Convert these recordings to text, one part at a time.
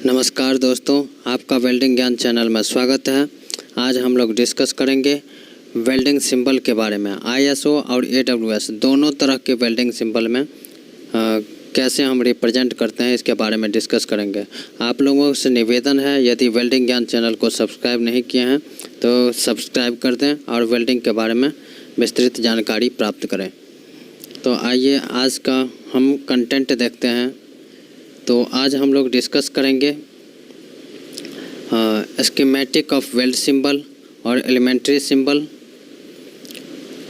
नमस्कार दोस्तों, आपका वेल्डिंग ज्ञान चैनल में स्वागत है। आज हम लोग डिस्कस करेंगे वेल्डिंग सिंबल के बारे में। आईएसओ और एडब्ल्यूएस दोनों तरह के वेल्डिंग सिंबल में कैसे हम रिप्रेजेंट करते हैं इसके बारे में डिस्कस करेंगे। आप लोगों से निवेदन है, यदि वेल्डिंग ज्ञान चैनल को सब्सक्राइब नहीं किए हैं तो सब्सक्राइब कर दें और वेल्डिंग के बारे में विस्तृत जानकारी प्राप्त करें। तो आइए आज का हम कंटेंट देखते हैं। तो आज हम लोग डिस्कस करेंगे स्कीमेटिक ऑफ वेल्ड सिंबल और एलिमेंट्री सिंबल,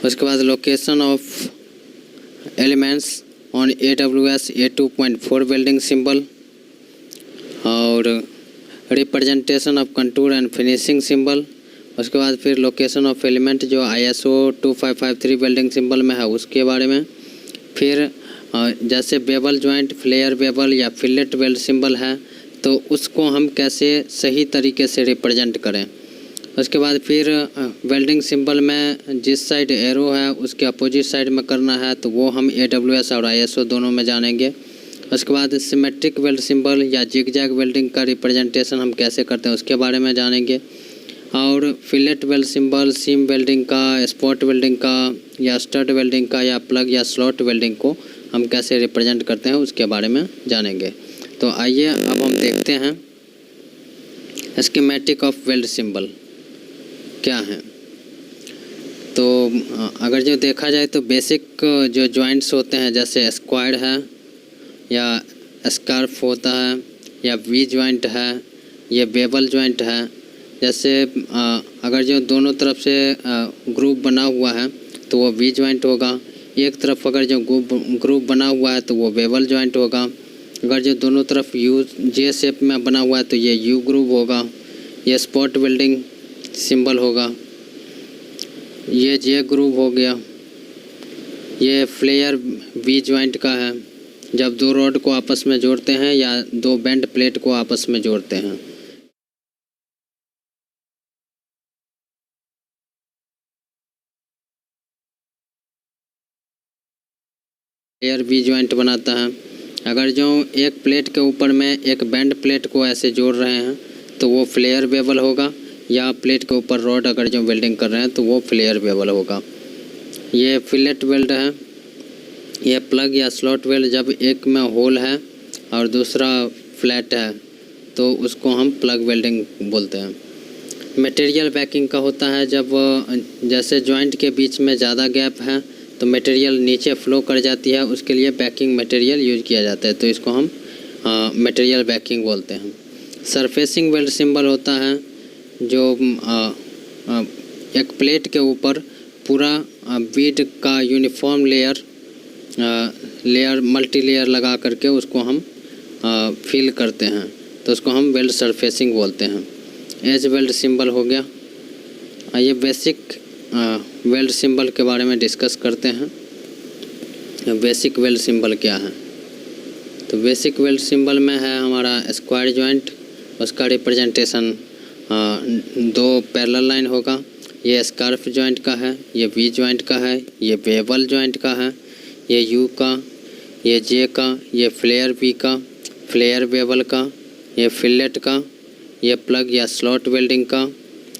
उसके बाद location of elements on AWS A2.4 welding symbol और representation of contour and finishing symbol. उसके बाद फिर लोकेशन ऑफ एलिमेंट जो ISO 2553 वेल्डिंग सिंबल में है उसके बारे में। फिर जैसे बेवल जॉइंट, फ्लेयर बेवल या फिलेट वेल्ड सिंबल है तो उसको हम कैसे सही तरीके से रिप्रेजेंट करें। उसके बाद फिर वेल्डिंग सिंबल में जिस साइड एरो है उसके अपोजिट साइड में करना है तो वो हम AWS और ISO दोनों में जानेंगे। उसके बाद सिमेट्रिक वेल्ड सिंबल या जिगजैग वेल्डिंग का रिप्रेजेंटेशन हम कैसे करते हैं उसके बारे में जानेंगे। और fillet weld symbol, seam welding का, स्पॉट वेल्डिंग का या स्टड वेल्डिंग का या प्लग या स्लॉट वेल्डिंग को हम कैसे रिप्रेजेंट करते हैं उसके बारे में जानेंगे। तो आइए अब हम देखते हैं स्कीमेटिक ऑफ वेल्ड सिंबल क्या है। तो अगर जो देखा जाए तो बेसिक जो जॉइंट्स होते हैं जैसे स्क्वायर है या स्कार्फ होता है या वी जॉइंट है, ये बेवल जॉइंट है। जैसे अगर जो दोनों तरफ से ग्रुप बना हुआ है तो वो वी जॉइंट होगा। एक तरफ अगर जो ग्रुप बना हुआ है तो वो बेवल जॉइंट होगा। अगर जो दोनों तरफ जे शेप में बना हुआ है तो ये यू ग्रुप होगा। ये स्पॉट वेल्डिंग सिंबल होगा। ये जे ग्रुप हो गया। ये फ्लेयर वी जॉइंट का है, जब दो रॉड को आपस में जोड़ते हैं या दो बेंड प्लेट को आपस में जोड़ते हैं। फ्लेयर वी जॉइंट बनाता है। अगर जो एक प्लेट के ऊपर में एक बेंड प्लेट को ऐसे जोड़ रहे हैं तो वो फ्लेयर बेवल होगा, या प्लेट के ऊपर रॉड अगर जो वेल्डिंग कर रहे हैं तो वो फ्लेयर बेवल होगा। ये फिलेट वेल्ड है। ये प्लग या स्लॉट वेल्ड, जब एक में होल है और दूसरा फ्लैट है तो उसको हम प्लग वेल्डिंग बोलते हैं। मटेरियल बैकिंग का होता है, जब जैसे जॉइंट के बीच में ज़्यादा गैप है तो मटेरियल नीचे फ्लो कर जाती है, उसके लिए बैकिंग मटेरियल यूज किया जाता है, तो इसको हम मटेरियल बैकिंग बोलते हैं। सरफेसिंग वेल्ड सिंबल होता है जो एक प्लेट के ऊपर पूरा बीड का यूनिफॉर्म लेयर मल्टी लेयर लगा करके उसको हम फिल करते हैं, तो उसको हम वेल्ड सरफेसिंग बोलते हैं। एज वेल्ड सिंबल हो गया। आइए बेसिक वेल्ड सिंबल के बारे में डिस्कस करते हैं। बेसिक वेल्ड सिंबल क्या है? तो बेसिक वेल्ड सिंबल में है हमारा स्क्वायर जॉइंट, उसका रिप्रेजेंटेशन दो पैरेलल लाइन होगा। ये स्कार्फ जॉइंट का है, ये वी जॉइंट का है, ये बेवल जॉइंट का है, ये यू का, ये जे का, ये फ्लेयर वी का, फ्लेयर बेवल का, ये फिलेट का, ये प्लग या स्लॉट वेल्डिंग का,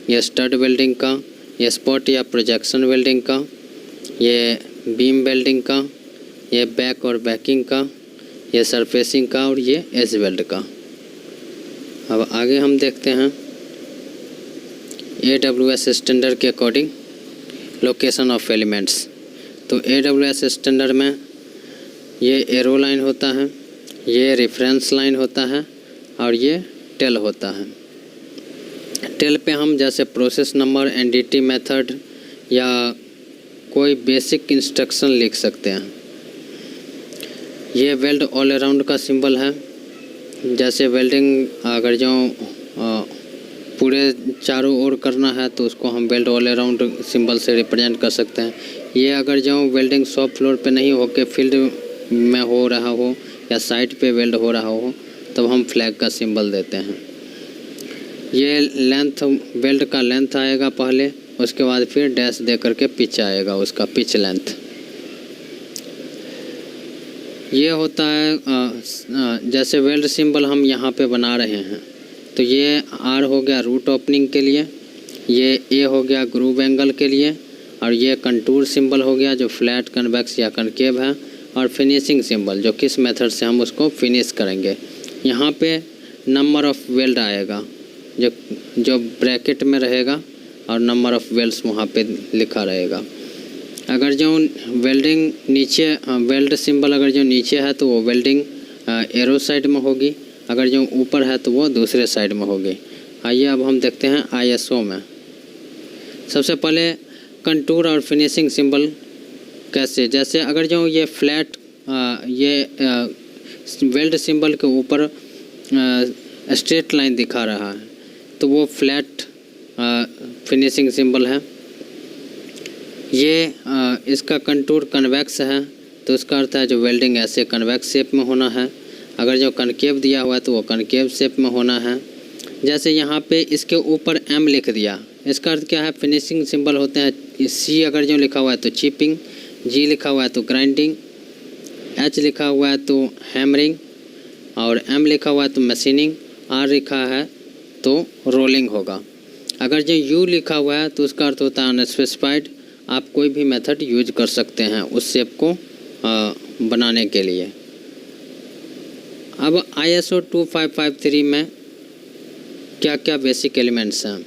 ये स्टड वेल्डिंग का, ये स्पॉट या प्रोजेक्शन वेल्डिंग का, ये बीम वेल्डिंग का, ये बैक और बैकिंग का, ये सरफेसिंग का और ये एज वेल्ड का। अब आगे हम देखते हैं AWS स्टैंडर्ड के अकॉर्डिंग लोकेशन ऑफ एलिमेंट्स। तो AWS स्टैंडर्ड में ये एरो लाइन होता है, ये रेफरेंस लाइन होता है और ये टेल होता है। टेल पे हम जैसे प्रोसेस नंबर, NDT मेथड या कोई बेसिक इंस्ट्रक्शन लिख सकते हैं। ये वेल्ड ऑल अराउंड का सिंबल है। जैसे वेल्डिंग अगर जो पूरे चारों ओर करना है तो उसको हम वेल्ड ऑल अराउंड सिंबल से रिप्रेजेंट कर सकते हैं। ये अगर जो वेल्डिंग शॉप फ्लोर पे नहीं हो के फील्ड में हो रहा हो या साइट पे वेल्ड हो रहा हो तब हम फ्लैग का सिंबल देते हैं। ये लेंथ, वेल्ड का लेंथ आएगा पहले, उसके बाद फिर डैश दे करके पिच आएगा, उसका पिच लेंथ। ये होता है जैसे वेल्ड सिंबल हम यहाँ पे बना रहे हैं, तो ये आर हो गया रूट ओपनिंग के लिए, ये ए हो गया ग्रूव एंगल के लिए, और ये कंटूर सिंबल हो गया जो फ्लैट कन्वेक्स या कनकेव है, और फिनिशिंग सिंबल जो किस मेथड से हम उसको फिनिश करेंगे। यहाँ पे नंबर ऑफ़ वेल्ड आएगा जो ब्रैकेट में रहेगा, और नंबर ऑफ़ वेल्ड्स वहाँ पे लिखा रहेगा। अगर जो वेल्डिंग नीचे वेल्ड सिंबल अगर जो नीचे है तो वो वेल्डिंग एरो साइड में होगी, अगर जो ऊपर है तो वो दूसरे साइड में होगी। आइए अब हम देखते हैं ISO में। सबसे पहले कंटूर और फिनिशिंग सिंबल कैसे, जैसे अगर जो ये फ्लैट वेल्ड सिंबल के ऊपर स्ट्रेट लाइन दिखा रहा है तो वो फ्लैट फिनिशिंग सिंबल है। ये इसका कंटूर कन्वेक्स है तो इसका अर्थ है जो वेल्डिंग ऐसे कन्वेक्स शेप में होना है। अगर जो कनकेव दिया हुआ है तो वो कनकेव शेप में होना है। जैसे यहाँ पे इसके ऊपर M लिख दिया, इसका अर्थ क्या है, फिनिशिंग सिंबल होते हैं। C अगर जो लिखा हुआ है तो चिपिंग, G लिखा हुआ है तो ग्राइंडिंग, H लिखा हुआ है तो हैमरिंग, और M लिखा हुआ है तो मशीनिंग, R लिखा है तो रोलिंग होगा। अगर जो U लिखा हुआ है तो उसका अर्थ होता है अनस्पेसिफाइड। आप कोई भी मेथड यूज कर सकते हैं उस शेप को बनाने के लिए। अब ISO 2553 में क्या क्या बेसिक एलिमेंट्स हैं,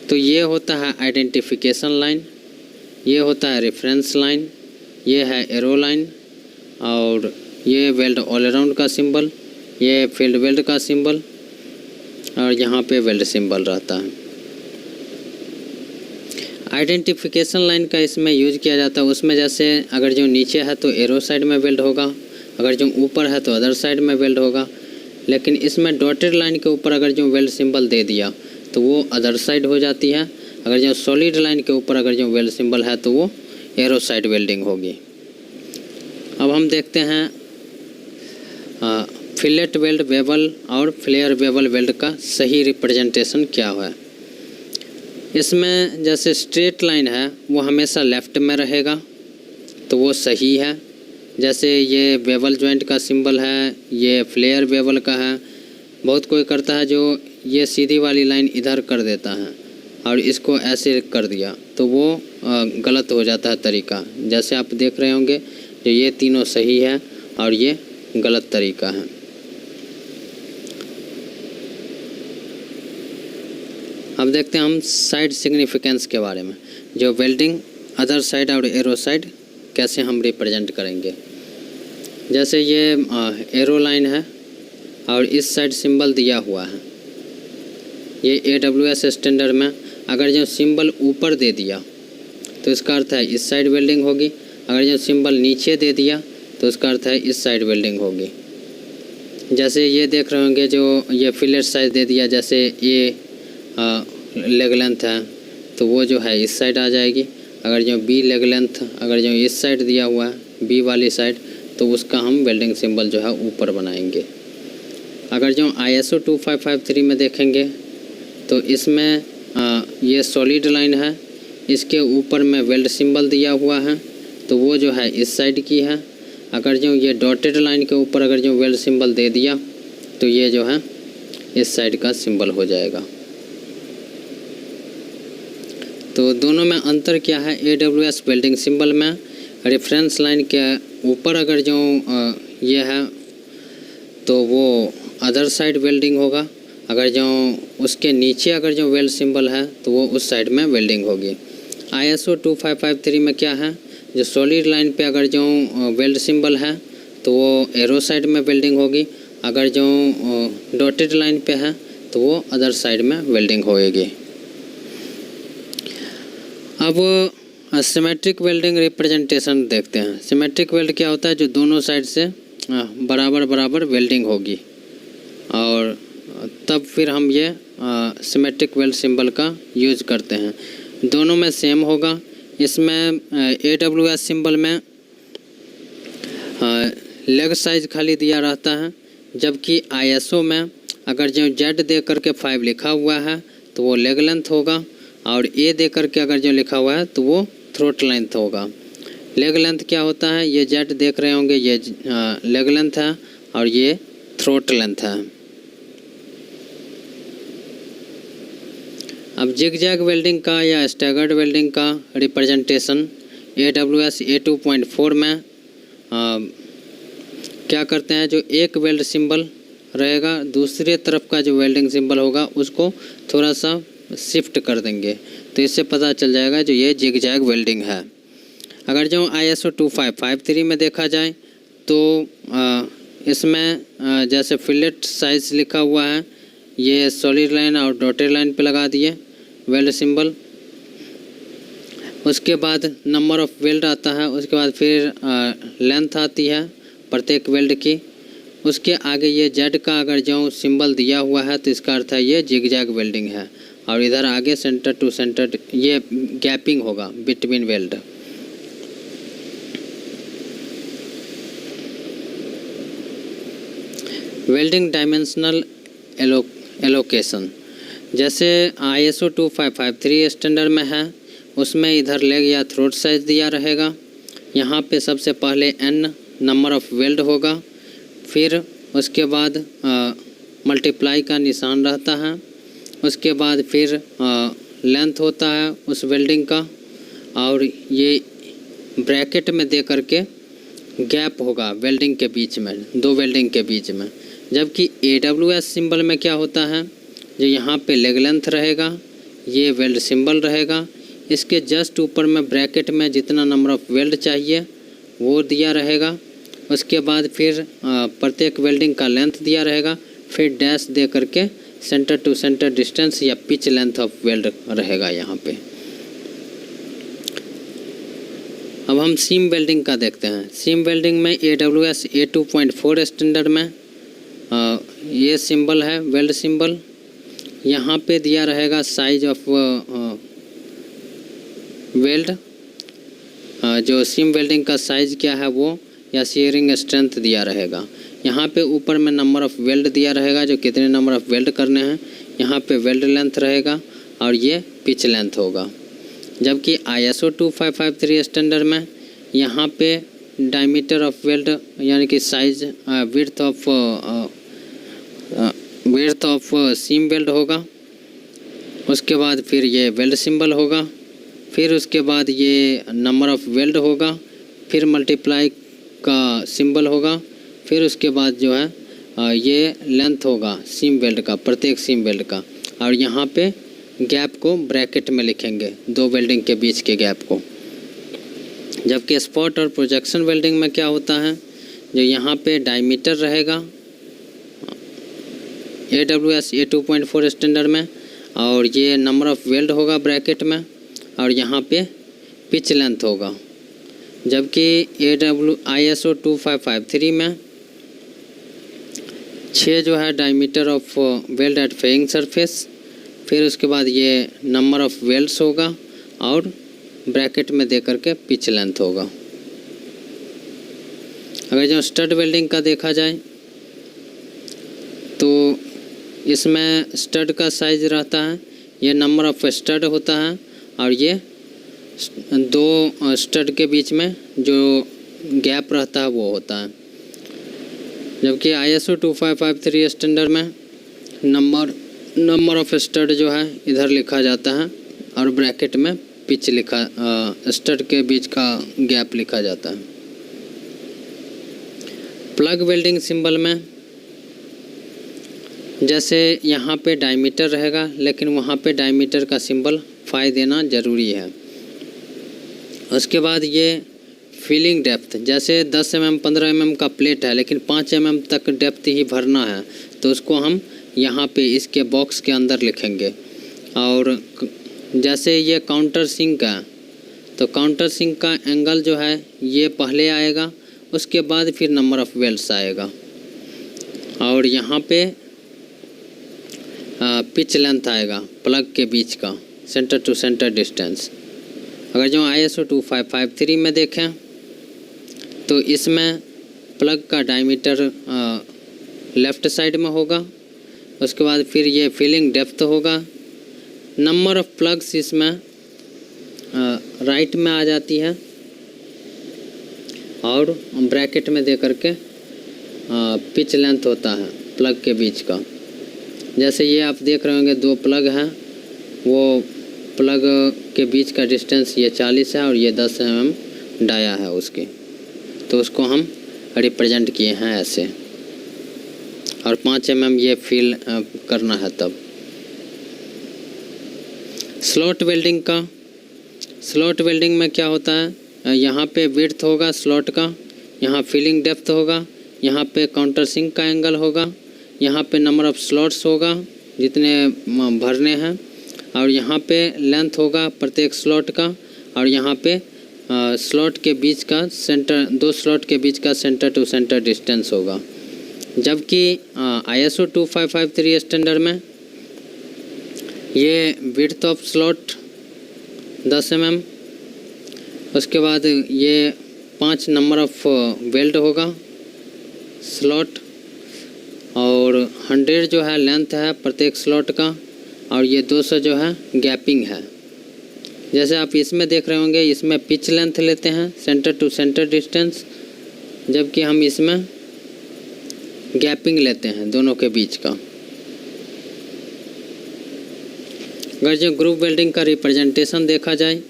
तो ये होता है आइडेंटिफिकेशन लाइन, ये होता है रेफरेंस लाइन, ये है एरो लाइन, और ये वेल्ड ऑल अराउंड का सिंबल, ये फील्ड वेल्ड का सिंबल, और यहाँ पे वेल्ड सिंबल रहता है। आइडेंटिफिकेशन लाइन का इसमें यूज किया जाता है। उसमें जैसे अगर जो नीचे है तो एरो साइड में वेल्ड होगा, अगर जो ऊपर है तो अदर साइड में वेल्ड होगा। लेकिन इसमें डॉटेड लाइन के ऊपर अगर जो वेल्ड सिंबल दे दिया तो वो अदर साइड हो जाती है। अगर जो सॉलिड लाइन के ऊपर अगर जो वेल्ड सिंबल है तो वो एरो साइड वेल्डिंग होगी। अब हम देखते हैं फिलेट वेल्ड बेवल और फ्लेयर बेवल वेल्ड का सही रिप्रेजेंटेशन क्या है। इसमें जैसे स्ट्रेट लाइन है वो हमेशा लेफ़्ट में रहेगा तो वो सही है। जैसे ये बेवल जॉइंट का सिंबल है, ये फ्लेयर बेवल का है। बहुत कोई करता है जो ये सीधी वाली लाइन इधर कर देता है और इसको ऐसे कर दिया तो वो गलत हो जाता है तरीका। जैसे आप देख रहे होंगे जो ये तीनों सही है और ये गलत तरीका है। अब देखते हैं हम साइड सिग्निफिकेंस के बारे में, जो वेल्डिंग अदर साइड और एरो साइड कैसे हम रिप्रेजेंट करेंगे। जैसे ये एरो लाइन है और इस साइड सिंबल दिया हुआ है। ये AWS स्टैंडर्ड में अगर जो सिंबल ऊपर दे दिया तो इसका अर्थ है इस साइड वेल्डिंग होगी, अगर जो सिंबल नीचे दे दिया तो इसका अर्थ है इस साइड वेल्डिंग होगी। जैसे ये देख रहे होंगे जो ये फिलेट साइज दे दिया, जैसे ये लेग लेंथ है तो वो जो है इस साइड आ जाएगी। अगर जो B लेग लेंथ अगर जो इस साइड दिया हुआ है B वाली साइड तो उसका हम वेल्डिंग सिंबल जो है ऊपर बनाएंगे। अगर जो ISO 2553 में देखेंगे तो इसमें ये सॉलिड लाइन है, इसके ऊपर में वेल्ड सिंबल दिया हुआ है तो वो जो है इस साइड की है। अगर जो ये डॉटेड लाइन के ऊपर अगर जो वेल्ड सिंबल दे दिया तो ये जो है इस साइड का सिंबल हो जाएगा। तो दोनों में अंतर क्या है, AWS वेल्डिंग सिंबल में रेफरेंस लाइन के ऊपर अगर जो ये है तो वो अदर साइड वेल्डिंग होगा, अगर जो उसके नीचे अगर जो वेल्ड सिंबल है तो वो उस साइड में वेल्डिंग होगी। ISO 2553 में क्या है, जो सॉलिड लाइन पे अगर जो वेल्ड सिंबल है तो वो एरो साइड में वेल्डिंग होगी, अगर जो डॉटेड लाइन पे है तो वो अदर साइड में वेल्डिंग होएगी। अब सिमेट्रिक वेल्डिंग रिप्रेजेंटेशन देखते हैं। सिमेट्रिक वेल्ड क्या होता है, जो दोनों साइड से बराबर बराबर वेल्डिंग होगी और तब फिर हम ये सिमेट्रिक वेल्ड सिंबल का यूज करते हैं। दोनों में सेम होगा। इसमें AWS सिंबल में लेग साइज खाली दिया रहता है, जबकि ISO में अगर जो Z दे करके 5 लिखा हुआ है तो वो लेग लेंथ होगा और A दे करके अगर जो लिखा हुआ है तो वो थ्रोट लेंथ होगा। लेग लेंथ क्या होता है, ये जेड देख रहे होंगे, ये लेग लेंथ है और ये थ्रोट लेंथ है। अब जिग-जैग वेल्डिंग का या स्टैगर्ड वेल्डिंग का रिप्रेजेंटेशन AWS A2.4 में क्या करते हैं, जो एक वेल्ड सिंबल रहेगा दूसरे तरफ का जो वेल्डिंग सिंबल होगा उसको थोड़ा सा शिफ्ट कर देंगे, तो इससे पता चल जाएगा जो ये जिग-जैग वेल्डिंग है। अगर जो ISO 2553 में देखा जाए तो इसमें जैसे फिलेट साइज लिखा हुआ है, ये सॉलिड लाइन और डॉटेड लाइन पे लगा दिए वेल्ड सिंबल। उसके बाद नंबर ऑफ़ वेल्ड आता है, उसके बाद फिर लेंथ आती है प्रत्येक वेल्ड की। उसके आगे ये जेड का अगर जो सिंबल दिया हुआ है तो इसका अर्थ है ये जिग-जैग वेल्डिंग है, और इधर आगे सेंटर टू सेंटर ये गैपिंग होगा between weld. Welding dimensional allocation जैसे ISO 2553 स्टैंडर्ड में है, उसमें इधर लेग या थ्रोट साइज दिया रहेगा। यहाँ पे सबसे पहले n नंबर ऑफ़ वेल्ड होगा, फिर उसके बाद मल्टीप्लाई का निशान रहता है, उसके बाद फिर लेंथ होता है उस वेल्डिंग का, और ये ब्रैकेट में दे करके गैप होगा वेल्डिंग के बीच में, दो वेल्डिंग के बीच में। जबकि AWS सिंबल में क्या होता है, जो यहाँ पे लेग लेंथ रहेगा, ये वेल्ड सिंबल रहेगा, इसके जस्ट ऊपर में ब्रैकेट में जितना नंबर ऑफ़ वेल्ड चाहिए वो दिया रहेगा। उसके बाद फिर प्रत्येक वेल्डिंग का लेंथ दिया रहेगा, फिर डैश दे करके सेंटर टू सेंटर डिस्टेंस या पिच लेंथ ऑफ वेल्ड रहेगा यहाँ पे। अब हम सीम वेल्डिंग का देखते हैं। सीम वेल्डिंग में AWS A2.4 स्टैंडर्ड में ये सिंबल है वेल्ड सिंबल। यहाँ पे दिया रहेगा साइज ऑफ वेल्ड, जो सीम वेल्डिंग का साइज़ क्या है वो, या शेयरिंग स्ट्रेंथ दिया रहेगा। यहाँ पे ऊपर में नंबर ऑफ़ वेल्ड दिया रहेगा, जो कितने नंबर ऑफ़ वेल्ड करने हैं। यहाँ पे वेल्ड लेंथ रहेगा और ये पिच लेंथ होगा। जबकि ISO 2553 स्टैंडर्ड में यहाँ पे डायमीटर ऑफ वेल्ड यानी कि size width of seam weld होगा। उसके बाद फिर ये वेल्ड सिंबल होगा, फिर उसके बाद ये नंबर ऑफ़ वेल्ड होगा, फिर मल्टीप्लाई का सिंबल होगा, फिर उसके बाद जो है ये लेंथ होगा सीम वेल्ड का, प्रत्येक सीम वेल्ड का, और यहाँ पे गैप को ब्रैकेट में लिखेंगे, दो वेल्डिंग के बीच के गैप को। जबकि स्पॉट और प्रोजेक्शन वेल्डिंग में क्या होता है, जो यहाँ पे डायमीटर रहेगा AWS A2.4 स्टैंडर्ड में, और ये नंबर ऑफ़ वेल्ड होगा ब्रैकेट में, और यहाँ पे पिच लेंथ होगा। जबकि ISO 2553 में 6 जो है diameter of weld at faying surface, फिर उसके बाद ये नंबर ऑफ़ वेल्ड्स होगा और ब्रैकेट में दे करके पिच लेंथ होगा। अगर जो स्टड वेल्डिंग का देखा जाए तो इसमें स्टड का साइज रहता है, ये नंबर ऑफ़ स्टड होता है, और ये दो स्टड के बीच में जो गैप रहता है वो होता है। जबकि ISO 2553 स्टैंडर्ड में नंबर ऑफ़ स्टड जो है इधर लिखा जाता है, और ब्रैकेट में पिच लिखा स्टड के बीच का गैप लिखा जाता है। प्लग वेल्डिंग सिंबल में जैसे यहाँ पे डायमीटर रहेगा, लेकिन वहाँ पे डायमीटर का सिंबल फाई देना ज़रूरी है। उसके बाद ये फिलिंग डेप्थ, जैसे 10 mm 15 mm का प्लेट है, लेकिन 5 mm तक डेप्थ ही भरना है, तो उसको हम यहाँ पे इसके बॉक्स के अंदर लिखेंगे। और जैसे ये काउंटर सिंक है, तो काउंटर सिंक का एंगल जो है ये पहले आएगा, उसके बाद फिर नंबर ऑफ़ वेल्ड्स आएगा, और यहाँ पे पिच लेंथ आएगा प्लग के बीच का, सेंटर टू सेंटर डिस्टेंस। अगर जो ISO 2553 में देखें तो इसमें प्लग का डायमीटर लेफ़्ट साइड में होगा, उसके बाद फिर ये फिलिंग डेप्थ होगा। नंबर ऑफ़ प्लग्स इसमें राइट में आ जाती है, और ब्रैकेट में दे करके पिच लेंथ होता है प्लग के बीच का। जैसे ये आप देख रहे होंगे 2 प्लग हैं, वो प्लग के बीच का डिस्टेंस ये 40 है और ये 10 mm डाया है उसकी, तो उसको हम रिप्रेजेंट किए हैं ऐसे, और 5 mm ये फिल करना है तब। स्लॉट वेल्डिंग में क्या होता है, यहाँ पे विड्थ होगा स्लॉट का, यहाँ फिलिंग डेप्थ होगा, यहाँ पे काउंटर सिंक का एंगल होगा, यहाँ पे नंबर ऑफ़ स्लॉट्स होगा जितने भरने हैं, और यहाँ पे लेंथ होगा प्रत्येक स्लॉट का, और यहाँ पे स्लॉट के बीच का सेंटर, 2 स्लॉट के बीच का सेंटर टू सेंटर डिस्टेंस होगा। जबकि ISO 2553 स्टैंडर्ड में ये विड्थ ऑफ स्लॉट 10 mm, उसके बाद ये 5 नंबर ऑफ वेल्ड होगा स्लॉट, और 100 जो है लेंथ है प्रत्येक स्लॉट का, और ये 200 जो है गैपिंग है। जैसे आप इसमें देख रहे होंगे, इसमें पिच लेंथ लेते हैं सेंटर टू सेंटर डिस्टेंस, जबकि हम इसमें गैपिंग लेते हैं दोनों के बीच का। अगर जो ग्रुप वेल्डिंग का रिप्रेजेंटेशन देखा जाए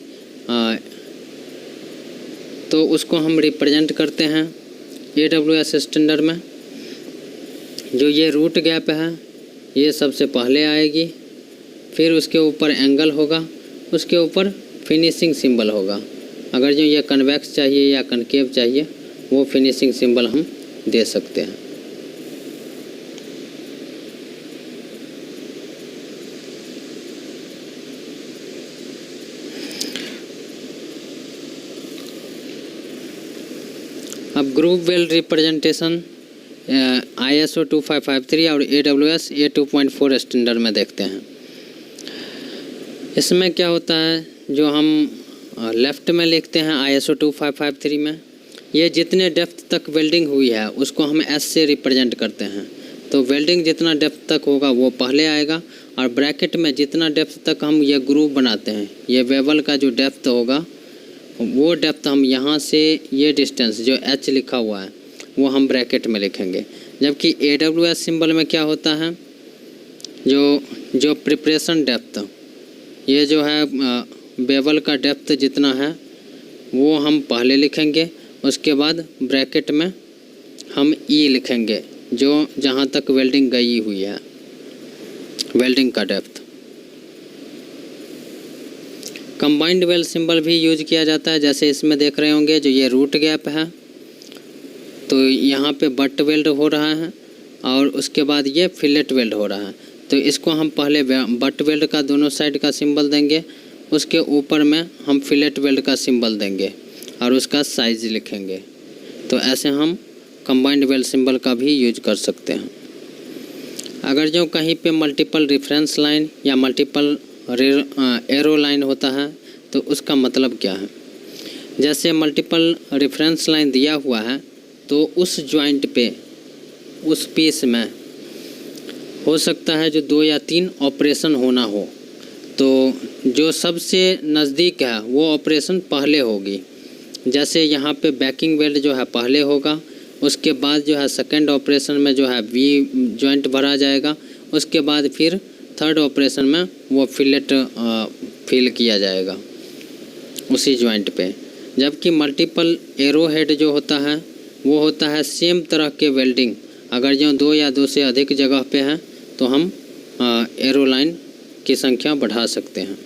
तो उसको हम रिप्रेजेंट करते हैं AWS स्टैंडर्ड में। जो ये रूट गैप है ये सबसे पहले आएगी, फिर उसके ऊपर एंगल होगा, उसके ऊपर फिनिशिंग सिंबल होगा। अगर जो ये कन्वेक्स चाहिए या कनकेव चाहिए वो फिनिशिंग सिंबल हम दे सकते हैं। अब ग्रुप वेल्ड रिप्रेजेंटेशन ISO 2553 और AWS A2.4 स्टैंडर्ड में देखते हैं। इसमें क्या होता है, जो हम लेफ़्ट में लिखते हैं ISO 2553 में, ये जितने डेप्थ तक वेल्डिंग हुई है उसको हम S से रिप्रेजेंट करते हैं। तो वेल्डिंग जितना डेप्थ तक होगा वो पहले आएगा, और ब्रैकेट में जितना डेप्थ तक हम ये ग्रुप बनाते हैं, ये वेबल का जो डेप्थ होगा वो डेप्थ हम यहाँ से ये डिस्टेंस जो H लिखा हुआ है वो हम ब्रैकेट में लिखेंगे। जबकि AWS सिंबल में क्या होता है, जो प्रिपरेशन डेप्थ, ये जो है बेवल का डेप्थ जितना है वो हम पहले लिखेंगे, उसके बाद ब्रैकेट में हम E लिखेंगे जो जहाँ तक वेल्डिंग गई हुई है, वेल्डिंग का डेप्थ। कंबाइंड वेल्ड सिंबल भी यूज किया जाता है। जैसे इसमें देख रहे होंगे, जो ये रूट गैप है तो यहाँ पे बट वेल्ड हो रहा है, और उसके बाद ये फिलेट वेल्ड हो रहा है। तो इसको हम पहले बट वेल्ड का दोनों साइड का सिंबल देंगे, उसके ऊपर में हम फिलेट वेल्ड का सिंबल देंगे और उसका साइज लिखेंगे। तो ऐसे हम कंबाइंड वेल्ड सिंबल का भी यूज कर सकते हैं। अगर जो कहीं पे मल्टीपल रेफरेंस लाइन या मल्टीपल एरो लाइन होता है तो उसका मतलब क्या है। जैसे मल्टीपल रेफरेंस लाइन दिया हुआ है तो उस जॉइंट पे, उस पीस में हो सकता है जो 2 या 3 ऑपरेशन होना हो, तो जो सबसे नज़दीक है वो ऑपरेशन पहले होगी। जैसे यहाँ पे बैकिंग वेल्ड जो है पहले होगा, उसके बाद जो है सेकंड ऑपरेशन में जो है वी जॉइंट भरा जाएगा, उसके बाद फिर थर्ड ऑपरेशन में वो फिलेट फिल किया जाएगा उसी जॉइंट पे। जबकि मल्टीपल एरो हेड जो होता है वो होता है सेम तरह के वेल्डिंग। अगर जो 2 या 2 से अधिक जगह पे है तो हम एरो लाइन की संख्या बढ़ा सकते हैं।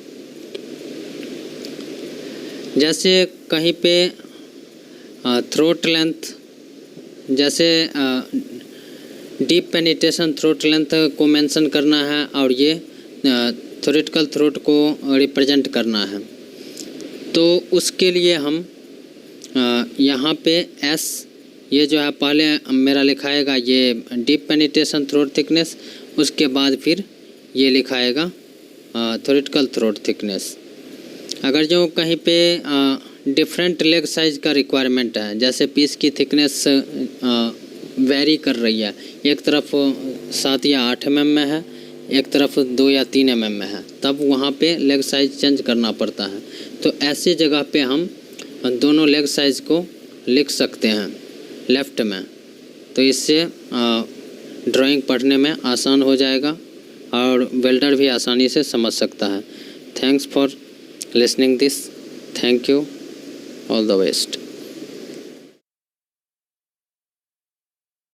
जैसे कहीं पे थ्रोट लेंथ, जैसे डीप पेनिट्रेशन थ्रोट लेंथ को मेंशन करना है और ये थ्योरेटिकल थ्रोट को रिप्रेजेंट करना है, तो उसके लिए हम यहाँ पे S ये जो है पहले मेरा लिखाएगा ये डीप पेनिट्रेशन थ्रोट थिकनेस, उसके बाद फिर ये लिखाएगा थ्योरेटिकल थ्रोट थिकनेस। अगर जो कहीं पे डिफरेंट लेग साइज का रिक्वायरमेंट है, जैसे पीस की थिकनेस वेरी कर रही है, एक तरफ 7 या 8 mm में है, एक तरफ 2 या 3 mm में है, तब वहाँ पे लेग साइज चेंज करना पड़ता है। तो ऐसी जगह पे हम दोनों लेग साइज को लिख सकते हैं लेफ़्ट में, तो इससे ड्राइंग पढ़ने में आसान हो जाएगा और वेल्डर भी आसानी से समझ सकता है। Thanks for listening this, thank you, all the best.